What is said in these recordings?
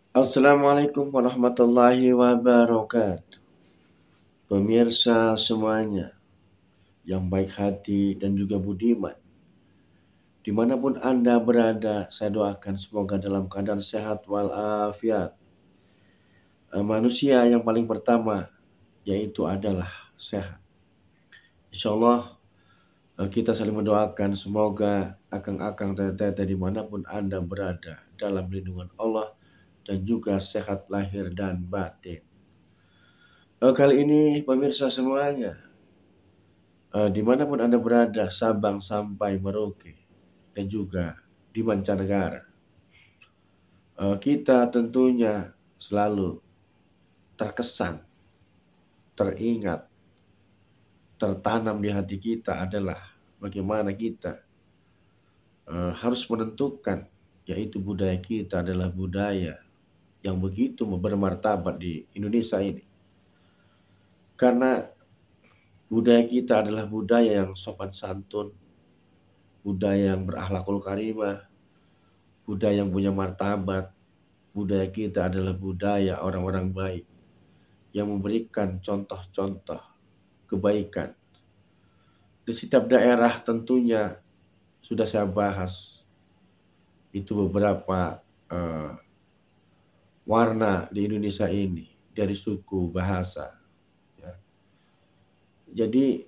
Assalamualaikum warahmatullahi wabarakatuh. Pemirsa semuanya yang baik hati dan juga budiman, dimanapun Anda berada, saya doakan semoga dalam keadaan sehat walafiat. Manusia yang paling pertama yaitu adalah sehat. Insya Allah kita saling mendoakan semoga akang-akang teteh dimanapun Anda berada dalam lindungan Allah dan juga sehat lahir dan batin. Kali ini pemirsa semuanya, dimanapun Anda berada, Sabang sampai Merauke, dan juga di mancanegara, kita tentunya selalu terkesan, teringat, tertanam di hati kita adalah bagaimana kita harus menentukan, yaitu budaya kita adalah budaya yang begitu bermartabat di Indonesia ini. Karena budaya kita adalah budaya yang sopan santun, budaya yang berakhlakul karimah, budaya yang punya martabat. Budaya kita adalah budaya orang-orang baik yang memberikan contoh-contoh kebaikan. Di setiap daerah tentunya sudah saya bahas itu beberapa warna di Indonesia ini dari suku bahasa. Ya. Jadi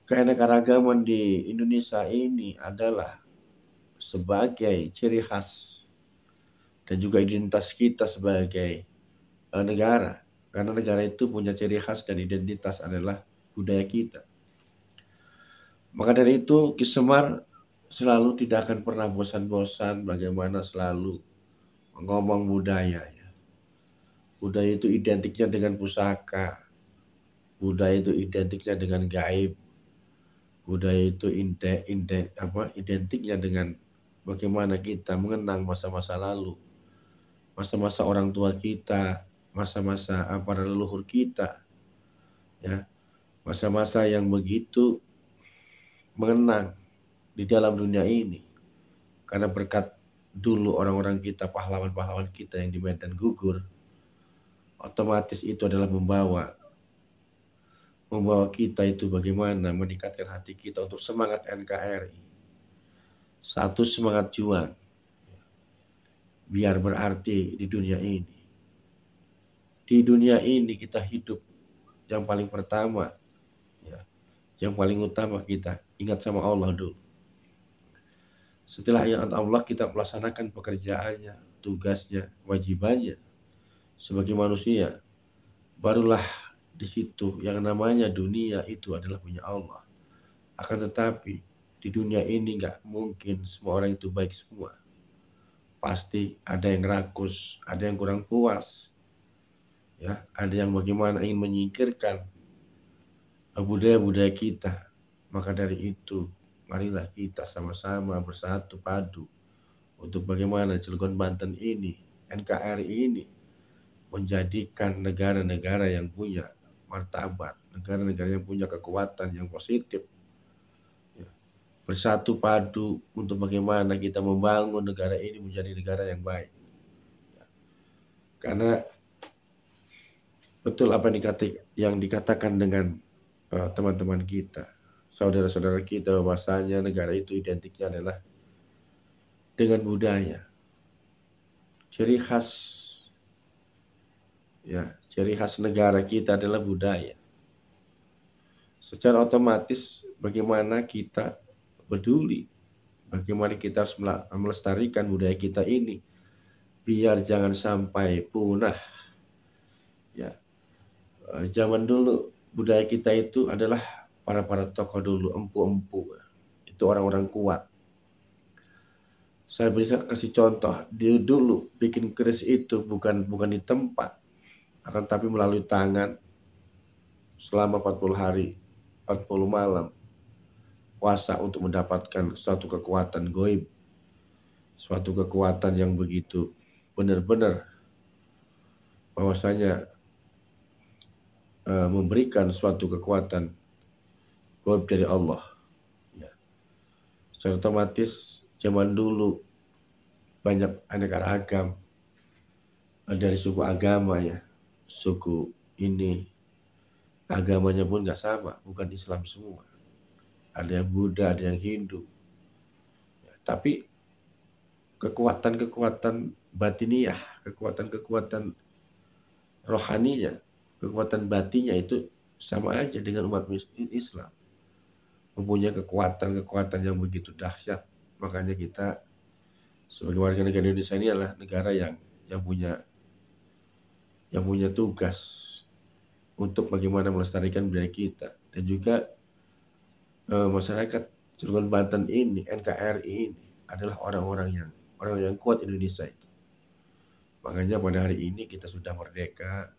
keanekaragaman di Indonesia ini adalah sebagai ciri khas dan juga identitas kita sebagai negara. Karena negara itu punya ciri khas dan identitas adalah budaya kita. Maka dari itu Ki Semar selalu tidak akan pernah bosan-bosan bagaimana selalu ngomong budaya. Budaya itu identiknya dengan pusaka. Budaya itu identiknya dengan gaib. Budaya itu identiknya dengan bagaimana kita mengenang masa-masa lalu. Masa-masa orang tua kita, masa-masa para leluhur kita, ya, masa-masa yang begitu mengenang di dalam dunia ini, karena berkat dulu orang-orang kita, pahlawan-pahlawan kita yang di medan gugur, otomatis itu adalah membawa kita itu bagaimana meningkatkan hati kita untuk semangat NKRI, satu semangat juang, biar berarti di dunia ini. Di dunia ini kita hidup yang paling pertama, ya, yang paling utama kita ingat sama Allah dulu. Setelah ingat Allah kita melaksanakan pekerjaannya, tugasnya, wajibannya sebagai manusia. Barulah di situ yang namanya dunia itu adalah punya Allah. Akan tetapi di dunia ini nggak mungkin semua orang itu baik semua. Pasti ada yang rakus, ada yang kurang puas, ya, ada yang bagaimana ingin menyingkirkan budaya-budaya kita. Maka dari itu, marilah kita sama-sama bersatu padu untuk bagaimana Cilegon Banten ini, NKRI ini, menjadikan negara-negara yang punya martabat, negara-negara yang punya kekuatan yang positif. Ya, bersatu padu untuk bagaimana kita membangun negara ini menjadi negara yang baik. Ya, karena betul apa yang dikatakan dengan teman-teman kita, saudara-saudara kita, bahwasanya negara itu identiknya adalah dengan budaya. Ciri khas, ya, ciri khas negara kita adalah budaya. Secara otomatis bagaimana kita peduli, bagaimana kita harus melestarikan budaya kita ini biar jangan sampai punah. Ya, zaman dulu budaya kita itu adalah para tokoh dulu, empu-empu, itu orang-orang kuat. Saya bisa kasih contoh, dia dulu bikin keris itu bukan di tempat, akan tapi melalui tangan selama 40 hari, 40 malam puasa untuk mendapatkan suatu kekuatan goib, suatu kekuatan yang begitu benar-benar bahwasanya memberikan suatu kekuatan goib dari Allah. Ya. Secara otomatis zaman dulu banyak aneka ragam dari suku agama ya, suku ini agamanya pun nggak sama, bukan Islam semua. Ada yang Buddha, ada yang Hindu. Ya, tapi kekuatan-kekuatan batiniah, kekuatan-kekuatan rohaninya, kekuatan batinnya itu sama aja dengan umat Islam. Mempunyai kekuatan-kekuatan yang begitu dahsyat. Makanya kita sebagai warga negara Indonesia ini adalah negara yang punya tugas untuk bagaimana melestarikan budaya kita, dan juga masyarakat Cilegon Banten ini, NKRI ini adalah orang yang kuat Indonesia itu. Makanya pada hari ini kita sudah merdeka.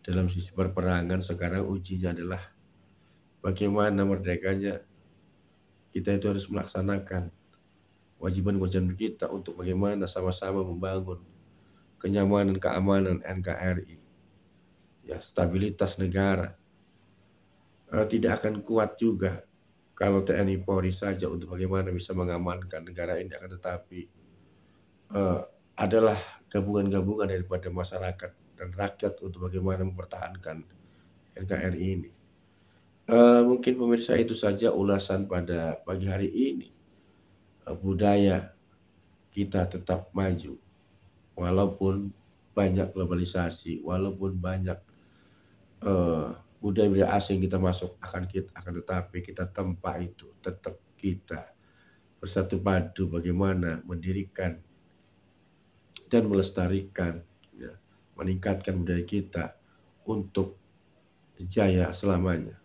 Dalam sisi perperangan sekarang ujinya adalah bagaimana merdekanya kita itu harus melaksanakan kewajiban kita untuk bagaimana sama-sama membangun kenyamanan, keamanan NKRI, ya, stabilitas negara. Tidak akan kuat juga kalau TNI Polri saja untuk bagaimana bisa mengamankan negara ini, akan tetapi adalah gabungan-gabungan daripada masyarakat dan rakyat untuk bagaimana mempertahankan NKRI ini. Mungkin pemirsa itu saja ulasan pada pagi hari ini. Budaya kita tetap maju walaupun banyak globalisasi, walaupun banyak budaya asing kita masuk, akan tetapi kita tempa itu, tetap kita bersatu padu bagaimana mendirikan dan melestarikan, ya, meningkatkan budaya kita untuk jaya selamanya.